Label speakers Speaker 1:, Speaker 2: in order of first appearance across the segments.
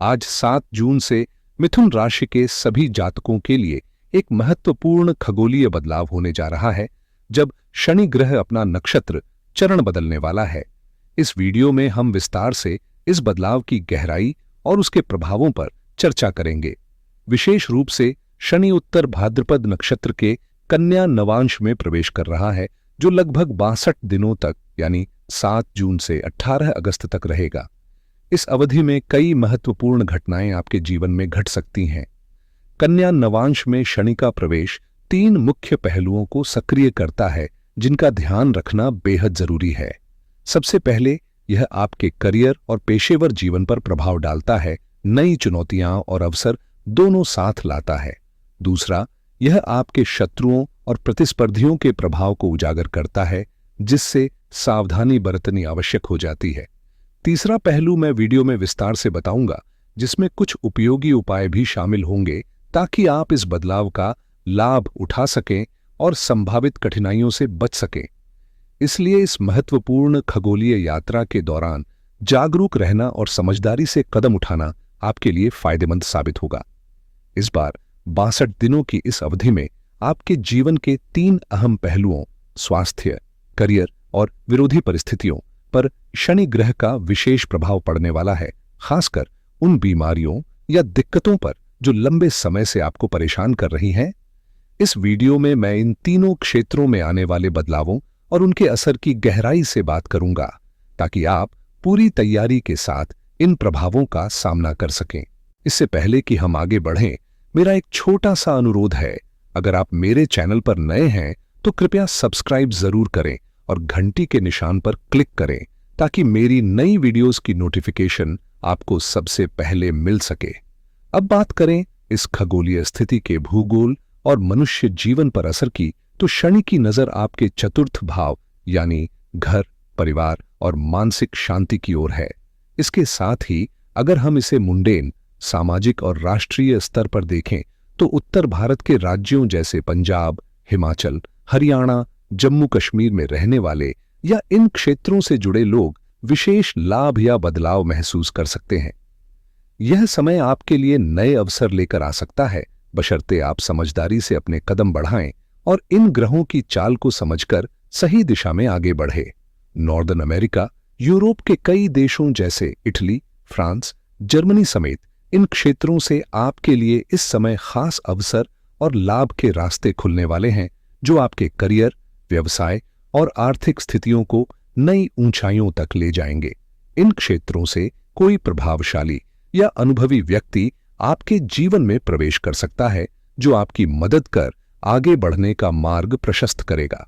Speaker 1: आज 7 जून से मिथुन राशि के सभी जातकों के लिए एक महत्वपूर्ण खगोलीय बदलाव होने जा रहा है, जब शनि ग्रह अपना नक्षत्र चरण बदलने वाला है। इस वीडियो में हम विस्तार से इस बदलाव की गहराई और उसके प्रभावों पर चर्चा करेंगे। विशेष रूप से शनि उत्तर भाद्रपद नक्षत्र के कन्या नवांश में प्रवेश कर रहा है, जो लगभग 62 दिनों तक यानी 7 जून से 18 अगस्त तक रहेगा। इस अवधि में कई महत्वपूर्ण घटनाएं आपके जीवन में घट सकती हैं। कन्या नवांश में शनि का प्रवेश 3 मुख्य पहलुओं को सक्रिय करता है, जिनका ध्यान रखना बेहद जरूरी है। सबसे पहले यह आपके करियर और पेशेवर जीवन पर प्रभाव डालता है, नई चुनौतियां और अवसर दोनों साथ लाता है। दूसरा, यह आपके शत्रुओं और प्रतिस्पर्धियों के प्रभाव को उजागर करता है, जिससे सावधानी बरतनी आवश्यक हो जाती है। तीसरा पहलू मैं वीडियो में विस्तार से बताऊंगा, जिसमें कुछ उपयोगी उपाय भी शामिल होंगे ताकि आप इस बदलाव का लाभ उठा सकें और संभावित कठिनाइयों से बच सकें। इसलिए इस महत्वपूर्ण खगोलीय यात्रा के दौरान जागरूक रहना और समझदारी से कदम उठाना आपके लिए फायदेमंद साबित होगा। इस बार 62 दिनों की इस अवधि में आपके जीवन के 3 अहम पहलुओं स्वास्थ्य, करियर और विरोधी परिस्थितियों पर शनि ग्रह का विशेष प्रभाव पड़ने वाला है, खासकर उन बीमारियों या दिक्कतों पर जो लंबे समय से आपको परेशान कर रही हैं। इस वीडियो में मैं इन तीनों क्षेत्रों में आने वाले बदलावों और उनके असर की गहराई से बात करूंगा, ताकि आप पूरी तैयारी के साथ इन प्रभावों का सामना कर सकें। इससे पहले कि हम आगे बढ़ें, मेरा एक छोटा सा अनुरोध है। अगर आप मेरे चैनल पर नए हैं तो कृपया सब्सक्राइब जरूर करें और घंटी के निशान पर क्लिक करें, ताकि मेरी नई वीडियोस की नोटिफिकेशन आपको सबसे पहले मिल सके। अब बात करें इस खगोलीय स्थिति के भूगोल और मनुष्य जीवन पर असर की, तो शनि की नजर आपके चतुर्थ भाव यानी घर, परिवार और मानसिक शांति की ओर है। इसके साथ ही अगर हम इसे मुंडेन, सामाजिक और राष्ट्रीय स्तर पर देखें, तो उत्तर भारत के राज्यों जैसे पंजाब, हिमाचल, हरियाणा, जम्मू कश्मीर में रहने वाले या इन क्षेत्रों से जुड़े लोग विशेष लाभ या बदलाव महसूस कर सकते हैं। यह समय आपके लिए नए अवसर लेकर आ सकता है, बशर्ते आप समझदारी से अपने कदम बढ़ाएं और इन ग्रहों की चाल को समझकर सही दिशा में आगे बढ़े। नॉर्दर्न अमेरिका, यूरोप के कई देशों जैसे इटली, फ्रांस, जर्मनी समेत इन क्षेत्रों से आपके लिए इस समय खास अवसर और लाभ के रास्ते खुलने वाले हैं, जो आपके करियर, व्यवसाय और आर्थिक स्थितियों को नई ऊंचाइयों तक ले जाएंगे। इन क्षेत्रों से कोई प्रभावशाली या अनुभवी व्यक्ति आपके जीवन में प्रवेश कर सकता है, जो आपकी मदद कर आगे बढ़ने का मार्ग प्रशस्त करेगा।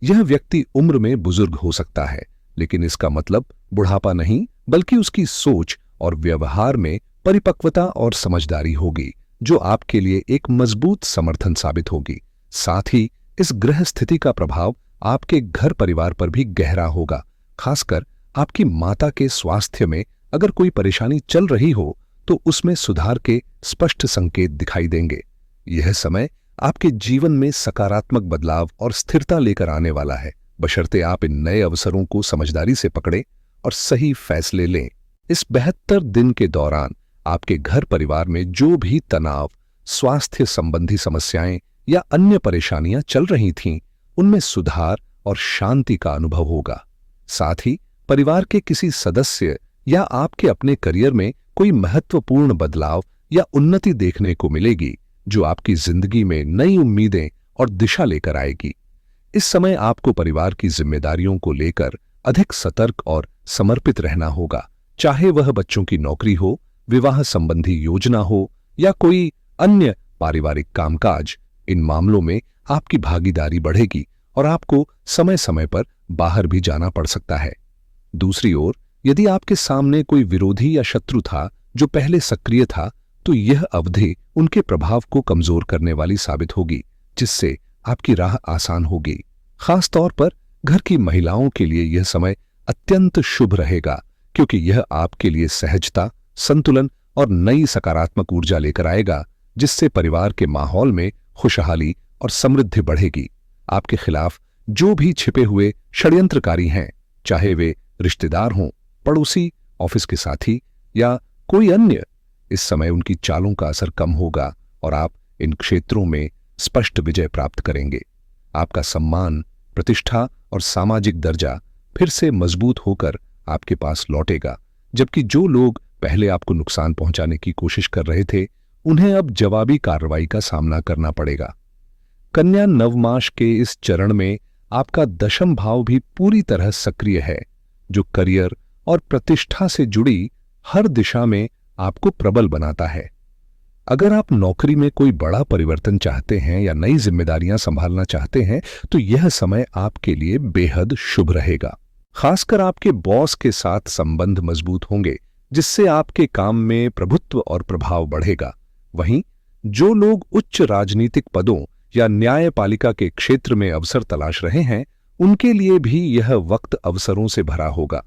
Speaker 1: यह व्यक्ति उम्र में बुजुर्ग हो सकता है, लेकिन इसका मतलब बुढ़ापा नहीं, बल्कि उसकी सोच और व्यवहार में परिपक्वता और समझदारी होगी, जो आपके लिए एक मजबूत समर्थन साबित होगी। साथ ही इस ग्रह स्थिति का प्रभाव आपके घर परिवार पर भी गहरा होगा, खासकर आपकी माता के स्वास्थ्य में अगर कोई परेशानी चल रही हो तो उसमें सुधार के स्पष्ट संकेत दिखाई देंगे। यह समय आपके जीवन में सकारात्मक बदलाव और स्थिरता लेकर आने वाला है, बशर्ते आप इन नए अवसरों को समझदारी से पकड़ें और सही फैसले लें। इस 72 दिन के दौरान आपके घर परिवार में जो भी तनाव, स्वास्थ्य संबंधी समस्याएं या अन्य परेशानियां चल रही थीं, उनमें सुधार और शांति का अनुभव होगा। साथ ही परिवार के किसी सदस्य या आपके अपने करियर में कोई महत्वपूर्ण बदलाव या उन्नति देखने को मिलेगी, जो आपकी जिंदगी में नई उम्मीदें और दिशा लेकर आएगी। इस समय आपको परिवार की जिम्मेदारियों को लेकर अधिक सतर्क और समर्पित रहना होगा, चाहे वह बच्चों की नौकरी हो, विवाह संबंधी योजना हो या कोई अन्य पारिवारिक कामकाज। इन मामलों में आपकी भागीदारी बढ़ेगी और आपको समय समय पर बाहर भी जाना पड़ सकता है। दूसरी ओर, यदि आपके सामने कोई विरोधी या शत्रु था जो पहले सक्रिय था, तो यह अवधि उनके प्रभाव को कमजोर करने वाली साबित होगी, जिससे आपकी राह आसान होगी। खास तौर पर घर की महिलाओं के लिए यह समय अत्यंत शुभ रहेगा, क्योंकि यह आपके लिए सहजता, संतुलन और नई सकारात्मक ऊर्जा लेकर आएगा, जिससे परिवार के माहौल में खुशहाली और समृद्धि बढ़ेगी। आपके खिलाफ जो भी छिपे हुए षड्यंत्रकारी हैं, चाहे वे रिश्तेदार हों, पड़ोसी, ऑफिस के साथी या कोई अन्य, इस समय उनकी चालों का असर कम होगा और आप इन क्षेत्रों में स्पष्ट विजय प्राप्त करेंगे। आपका सम्मान, प्रतिष्ठा और सामाजिक दर्जा फिर से मजबूत होकर आपके पास लौटेगा, जबकि जो लोग पहले आपको नुकसान पहुंचाने की कोशिश कर रहे थे, उन्हें अब जवाबी कार्रवाई का सामना करना पड़ेगा। कन्या नवमास के इस चरण में आपका दशम भाव भी पूरी तरह सक्रिय है, जो करियर और प्रतिष्ठा से जुड़ी हर दिशा में आपको प्रबल बनाता है। अगर आप नौकरी में कोई बड़ा परिवर्तन चाहते हैं या नई जिम्मेदारियां संभालना चाहते हैं, तो यह समय आपके लिए बेहद शुभ रहेगा। खासकर आपके बॉस के साथ संबंध मजबूत होंगे, जिससे आपके काम में प्रभुत्व और प्रभाव बढ़ेगा। वहीं जो लोग उच्च राजनीतिक पदों या न्यायपालिका के क्षेत्र में अवसर तलाश रहे हैं, उनके लिए भी यह वक्त अवसरों से भरा होगा।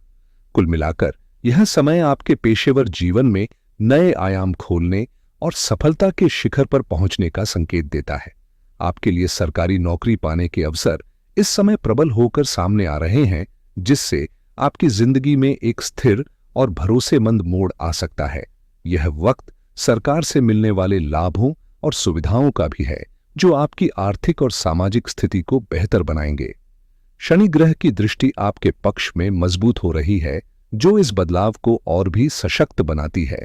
Speaker 1: कुल मिलाकर यह समय आपके पेशेवर जीवन में नए आयाम खोलने और सफलता के शिखर पर पहुंचने का संकेत देता है। आपके लिए सरकारी नौकरी पाने के अवसर इस समय प्रबल होकर सामने आ रहे हैं, जिससे आपकी जिंदगी में एक स्थिर और भरोसेमंद मोड़ आ सकता है। यह वक्त सरकार से मिलने वाले लाभों और सुविधाओं का भी है, जो आपकी आर्थिक और सामाजिक स्थिति को बेहतर बनाएंगे। शनि ग्रह की दृष्टि आपके पक्ष में मजबूत हो रही है, जो इस बदलाव को और भी सशक्त बनाती है।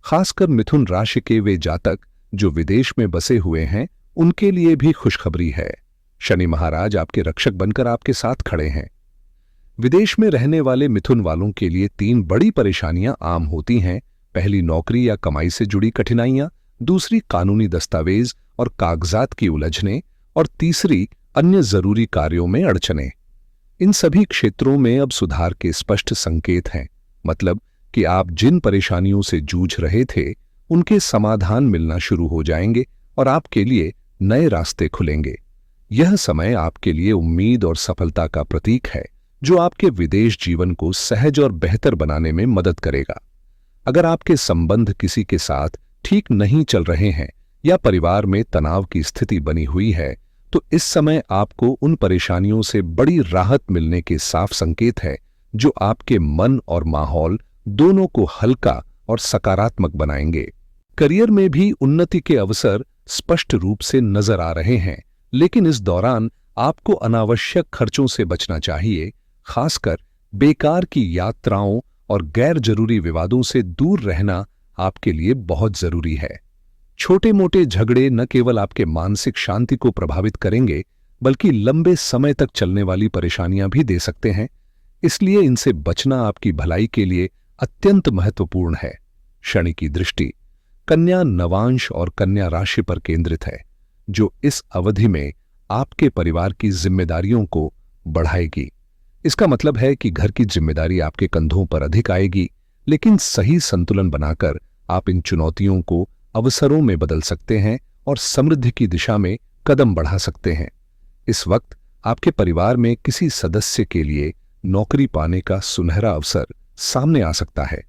Speaker 1: खासकर मिथुन राशि के वे जातक जो विदेश में बसे हुए हैं, उनके लिए भी खुशखबरी है। शनि महाराज आपके रक्षक बनकर आपके साथ खड़े हैं। विदेश में रहने वाले मिथुन वालों के लिए 3 बड़ी परेशानियां आम होती हैं। पहली, नौकरी या कमाई से जुड़ी कठिनाइयां, दूसरी, कानूनी दस्तावेज और कागजात की उलझनें, और तीसरी, अन्य जरूरी कार्यों में अड़चनें। इन सभी क्षेत्रों में अब सुधार के स्पष्ट संकेत हैं, मतलब कि आप जिन परेशानियों से जूझ रहे थे, उनके समाधान मिलना शुरू हो जाएंगे और आपके लिए नए रास्ते खुलेंगे। यह समय आपके लिए उम्मीद और सफलता का प्रतीक है, जो आपके विदेश जीवन को सहज और बेहतर बनाने में मदद करेगा। अगर आपके संबंध किसी के साथ ठीक नहीं चल रहे हैं या परिवार में तनाव की स्थिति बनी हुई है, तो इस समय आपको उन परेशानियों से बड़ी राहत मिलने के साफ संकेत है, जो आपके मन और माहौल दोनों को हल्का और सकारात्मक बनाएंगे। करियर में भी उन्नति के अवसर स्पष्ट रूप से नजर आ रहे हैं, लेकिन इस दौरान आपको अनावश्यक खर्चों से बचना चाहिए। खासकर बेकार की यात्राओं और गैर जरूरी विवादों से दूर रहना आपके लिए बहुत जरूरी है। छोटे मोटे झगड़े न केवल आपके मानसिक शांति को प्रभावित करेंगे, बल्कि लंबे समय तक चलने वाली परेशानियां भी दे सकते हैं। इसलिए इनसे बचना आपकी भलाई के लिए अत्यंत महत्वपूर्ण है। शनि की दृष्टि कन्या नवांश और कन्या राशि पर केंद्रित है, जो इस अवधि में आपके परिवार की जिम्मेदारियों को बढ़ाएगी। इसका मतलब है कि घर की जिम्मेदारी आपके कंधों पर अधिक आएगी, लेकिन सही संतुलन बनाकर आप इन चुनौतियों को अवसरों में बदल सकते हैं और समृद्धि की दिशा में कदम बढ़ा सकते हैं। इस वक्त आपके परिवार में किसी सदस्य के लिए नौकरी पाने का सुनहरा अवसर सामने आ सकता है।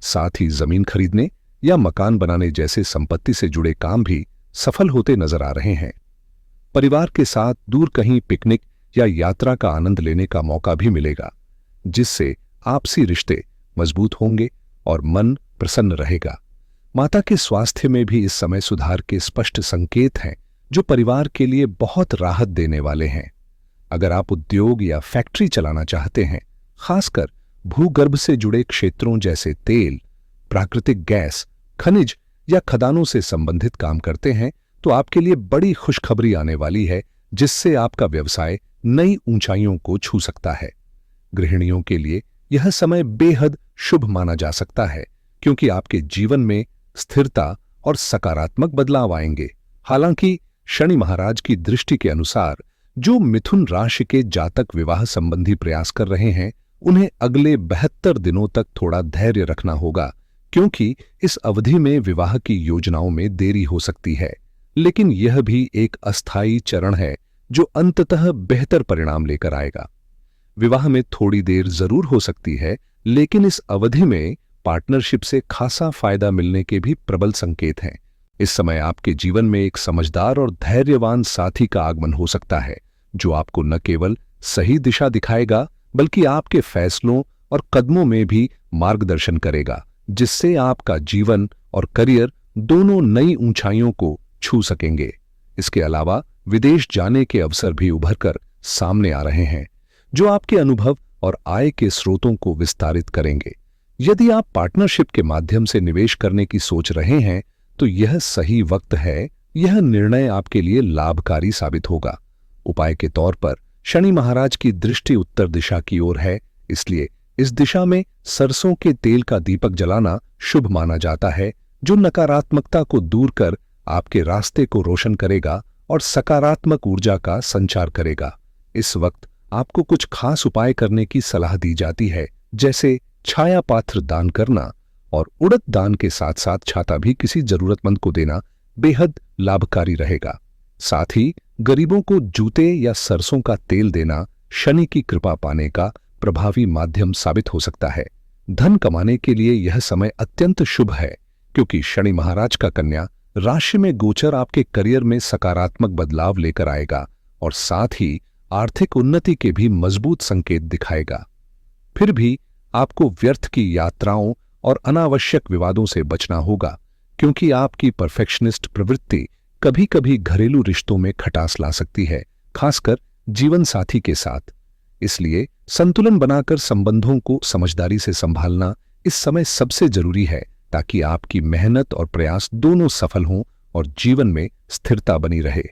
Speaker 1: साथ ही जमीन खरीदने या मकान बनाने जैसे संपत्ति से जुड़े काम भी सफल होते नजर आ रहे हैं। परिवार के साथ दूर कहीं पिकनिक या यात्रा का आनंद लेने का मौका भी मिलेगा, जिससे आपसी रिश्ते मजबूत होंगे और मन प्रसन्न रहेगा। माता के स्वास्थ्य में भी इस समय सुधार के स्पष्ट संकेत हैं, जो परिवार के लिए बहुत राहत देने वाले हैं। अगर आप उद्योग या फैक्ट्री चलाना चाहते हैं, खासकर भूगर्भ से जुड़े क्षेत्रों जैसे तेल, प्राकृतिक गैस, खनिज या खदानों से संबंधित काम करते हैं, तो आपके लिए बड़ी खुशखबरी आने वाली है, जिससे आपका व्यवसाय नई ऊंचाइयों को छू सकता है। गृहिणियों के लिए यह समय बेहद शुभ माना जा सकता है, क्योंकि आपके जीवन में स्थिरता और सकारात्मक बदलाव आएंगे। हालांकि शनि महाराज की दृष्टि के अनुसार जो मिथुन राशि के जातक विवाह संबंधी प्रयास कर रहे हैं, उन्हें अगले 72 दिनों तक थोड़ा धैर्य रखना होगा, क्योंकि इस अवधि में विवाह की योजनाओं में देरी हो सकती है। लेकिन यह भी एक अस्थायी चरण है, जो अंततः बेहतर परिणाम लेकर आएगा। विवाह में थोड़ी देर जरूर हो सकती है, लेकिन इस अवधि में पार्टनरशिप से खासा फायदा मिलने के भी प्रबल संकेत हैं। इस समय आपके जीवन में एक समझदार और धैर्यवान साथी का आगमन हो सकता है, जो आपको न केवल सही दिशा दिखाएगा, बल्कि आपके फैसलों और कदमों में भी मार्गदर्शन करेगा, जिससे आपका जीवन और करियर दोनों नई ऊंचाइयों को छू सकेंगे। इसके अलावा विदेश जाने के अवसर भी उभर कर सामने आ रहे हैं, जो आपके अनुभव और आय के स्रोतों को विस्तारित करेंगे। यदि आप पार्टनरशिप के माध्यम से निवेश करने की सोच रहे हैं तो यह सही वक्त है। यह निर्णय आपके लिए लाभकारी साबित होगा। उपाय के तौर पर शनि महाराज की दृष्टि उत्तर दिशा की ओर है, इसलिए इस दिशा में सरसों के तेल का दीपक जलाना शुभ माना जाता है, जो नकारात्मकता को दूर कर आपके रास्ते को रोशन करेगा और सकारात्मक ऊर्जा का संचार करेगा। इस वक्त आपको कुछ खास उपाय करने की सलाह दी जाती है, जैसे छाया पात्र दान करना और उड़द दान के साथ साथ छाता भी किसी जरूरतमंद को देना बेहद लाभकारी रहेगा। साथ ही गरीबों को जूते या सरसों का तेल देना शनि की कृपा पाने का प्रभावी माध्यम साबित हो सकता है। धन कमाने के लिए यह समय अत्यंत शुभ है, क्योंकि शनि महाराज का कन्या राशि में गोचर आपके करियर में सकारात्मक बदलाव लेकर आएगा और साथ ही आर्थिक उन्नति के भी मजबूत संकेत दिखाएगा। फिर भी आपको व्यर्थ की यात्राओं और अनावश्यक विवादों से बचना होगा, क्योंकि आपकी परफेक्शनिस्ट प्रवृत्ति कभी कभी घरेलू रिश्तों में खटास ला सकती है, खासकर जीवन साथी के साथ। इसलिए संतुलन बनाकर संबंधों को समझदारी से संभालना इस समय सबसे जरूरी है, ताकि आपकी मेहनत और प्रयास दोनों सफल हों और जीवन में स्थिरता बनी रहे।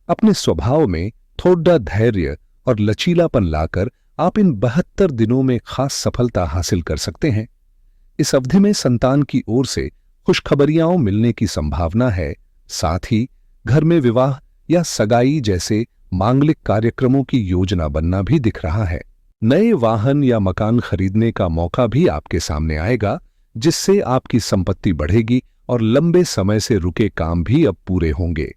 Speaker 1: अपने स्वभाव में थोड़ा धैर्य और लचीलापन लाकर आप इन 72 दिनों में खास सफलता हासिल कर सकते हैं। इस अवधि में संतान की ओर से खुशखबरियां मिलने की संभावना है। साथ ही घर में विवाह या सगाई जैसे मांगलिक कार्यक्रमों की योजना बनना भी दिख रहा है। नए वाहन या मकान खरीदने का मौका भी आपके सामने आएगा, जिससे आपकी संपत्ति बढ़ेगी और लंबे समय से रुके काम भी अब पूरे होंगे।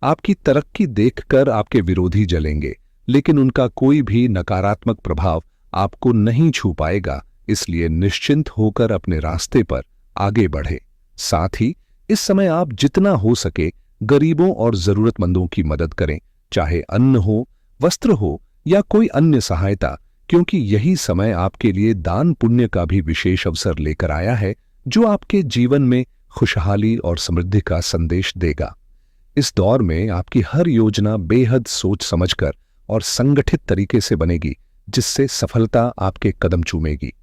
Speaker 1: आपकी तरक्की देखकर आपके विरोधी जलेंगे, लेकिन उनका कोई भी नकारात्मक प्रभाव आपको नहीं छू पाएगा। इसलिए निश्चिंत होकर अपने रास्ते पर आगे बढ़े। साथ ही इस समय आप जितना हो सके गरीबों और जरूरतमंदों की मदद करें, चाहे अन्न हो, वस्त्र हो या कोई अन्य सहायता, क्योंकि यही समय आपके लिए दान पुण्य का भी विशेष अवसर लेकर आया है, जो आपके जीवन में खुशहाली और समृद्धि का संदेश देगा। इस दौर में आपकी हर योजना बेहद सोच समझकर और संगठित तरीके से बनेगी, जिससे सफलता आपके कदम चूमेगी।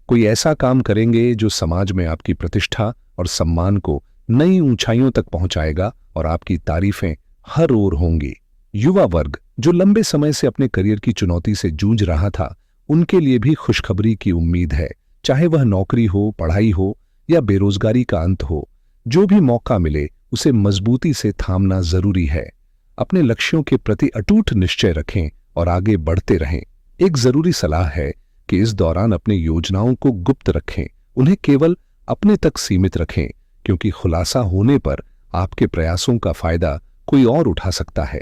Speaker 1: कोई ऐसा काम करेंगे जो समाज में आपकी प्रतिष्ठा और सम्मान को नई ऊंचाइयों तक पहुंचाएगा और आपकी तारीफें हर ओर होंगी। युवा वर्ग जो लंबे समय से अपने करियर की चुनौती से जूझ रहा था, उनके लिए भी खुशखबरी की उम्मीद है। चाहे वह नौकरी हो, पढ़ाई हो या बेरोजगारी का अंत हो, जो भी मौका मिले उसे मजबूती से थामना जरूरी है। अपने लक्ष्यों के प्रति अटूट निश्चय रखें और आगे बढ़ते रहें। एक जरूरी सलाह है कि इस दौरान अपनी योजनाओं को गुप्त रखें, उन्हें केवल अपने तक सीमित रखें, क्योंकि खुलासा होने पर आपके प्रयासों का फायदा कोई और उठा सकता है।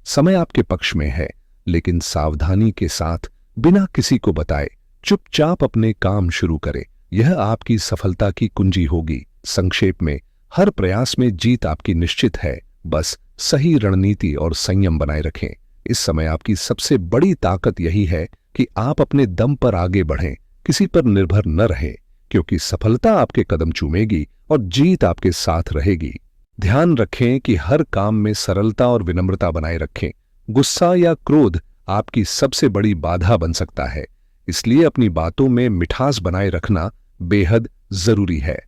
Speaker 1: समय आपके पक्ष में है, लेकिन सावधानी के साथ बिना किसी को बताए चुपचाप अपने काम शुरू करें। यह आपकी सफलता की कुंजी होगी। संक्षेप में, हर प्रयास में जीत आपकी निश्चित है। बस सही रणनीति और संयम बनाए रखें। इस समय आपकी सबसे बड़ी ताकत यही है कि आप अपने दम पर आगे बढ़ें, किसी पर निर्भर न रहें, क्योंकि सफलता आपके कदम चूमेगी और जीत आपके साथ रहेगी। ध्यान रखें कि हर काम में सरलता और विनम्रता बनाए रखें। गुस्सा या क्रोध आपकी सबसे बड़ी बाधा बन सकता है, इसलिए अपनी बातों में मिठास बनाए रखना बेहद जरूरी है।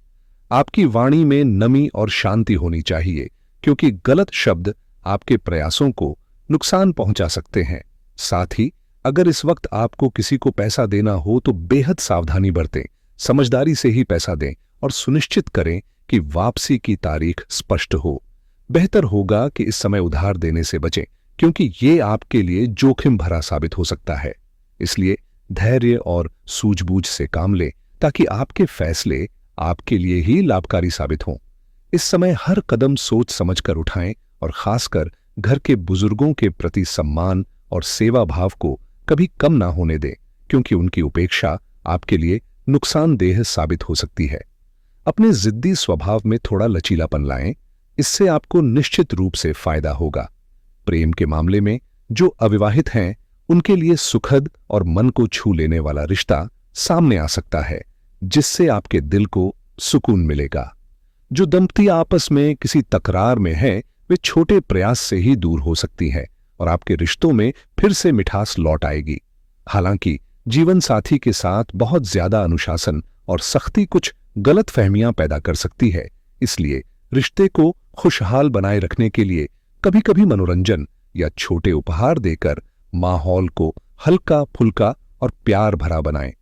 Speaker 1: आपकी वाणी में नमी और शांति होनी चाहिए, क्योंकि गलत शब्द आपके प्रयासों को नुकसान पहुंचा सकते हैं। साथ ही अगर इस वक्त आपको किसी को पैसा देना हो तो बेहद सावधानी बरतें, समझदारी से ही पैसा दें और सुनिश्चित करें कि वापसी की तारीख स्पष्ट हो। बेहतर होगा कि इस समय उधार देने से बचें, क्योंकि ये आपके लिए जोखिम भरा साबित हो सकता है। इसलिए धैर्य और सूझबूझ से काम लें, ताकि आपके फैसले आपके लिए ही लाभकारी साबित हों। इस समय हर कदम सोच समझकर उठाएं और खासकर घर के बुजुर्गों के प्रति सम्मान और सेवा भाव को कभी कम ना होने दें, क्योंकि उनकी उपेक्षा आपके लिए नुकसानदेह साबित हो सकती है। अपने जिद्दी स्वभाव में थोड़ा लचीलापन लाएं, इससे आपको निश्चित रूप से फायदा होगा। प्रेम के मामले में जो अविवाहित हैं, उनके लिए सुखद और मन को छू लेने वाला रिश्ता सामने आ सकता है, जिससे आपके दिल को सुकून मिलेगा। जो दंपति आपस में किसी तकरार में हैं, वे छोटे प्रयास से ही दूर हो सकती हैं और आपके रिश्तों में फिर से मिठास लौट आएगी। हालांकि जीवन साथी के साथ बहुत ज्यादा अनुशासन और सख्ती कुछ गलत फहमियां पैदा कर सकती है, इसलिए रिश्ते को खुशहाल बनाए रखने के लिए कभी-कभी मनोरंजन या छोटे उपहार देकर माहौल को हल्का फुल्का और प्यार भरा बनाएं।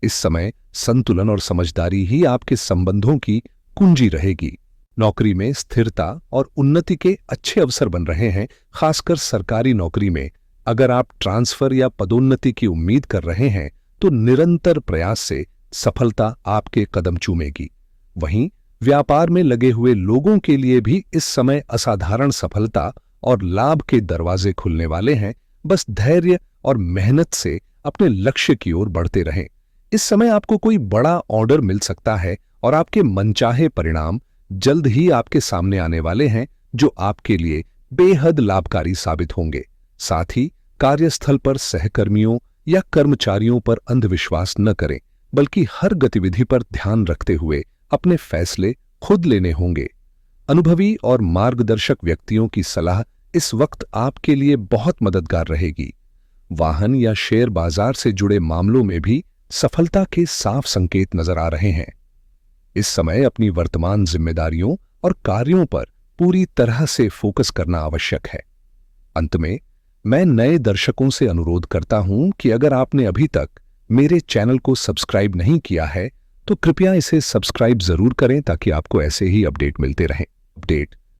Speaker 1: इस समय संतुलन और समझदारी ही आपके संबंधों की कुंजी रहेगी। नौकरी में स्थिरता और उन्नति के अच्छे अवसर बन रहे हैं। खासकर सरकारी नौकरी में अगर आप ट्रांसफर या पदोन्नति की उम्मीद कर रहे हैं तो निरंतर प्रयास से सफलता आपके कदम चूमेगी। वहीं व्यापार में लगे हुए लोगों के लिए भी इस समय असाधारण सफलता और लाभ के दरवाजे खुलने वाले हैं। बस धैर्य और मेहनत से अपने लक्ष्य की ओर बढ़ते रहें। इस समय आपको कोई बड़ा ऑर्डर मिल सकता है और आपके मनचाहे परिणाम जल्द ही आपके सामने आने वाले हैं, जो आपके लिए बेहद लाभकारी साबित होंगे। साथ ही कार्यस्थल पर सहकर्मियों या कर्मचारियों पर अंधविश्वास न करें, बल्कि हर गतिविधि पर ध्यान रखते हुए अपने फैसले खुद लेने होंगे। अनुभवी और मार्गदर्शक व्यक्तियों की सलाह इस वक्त आपके लिए बहुत मददगार रहेगी। वाहन या शेयर बाजार से जुड़े मामलों में भी सफलता के साफ संकेत नजर आ रहे हैं। इस समय अपनी वर्तमान जिम्मेदारियों और कार्यों पर पूरी तरह से फोकस करना आवश्यक है। अंत में मैं नए दर्शकों से अनुरोध करता हूं कि अगर आपने अभी तक मेरे चैनल को सब्सक्राइब नहीं किया है तो कृपया इसे सब्सक्राइब जरूर करें ताकि आपको ऐसे ही अपडेट मिलते रहें। अपडेट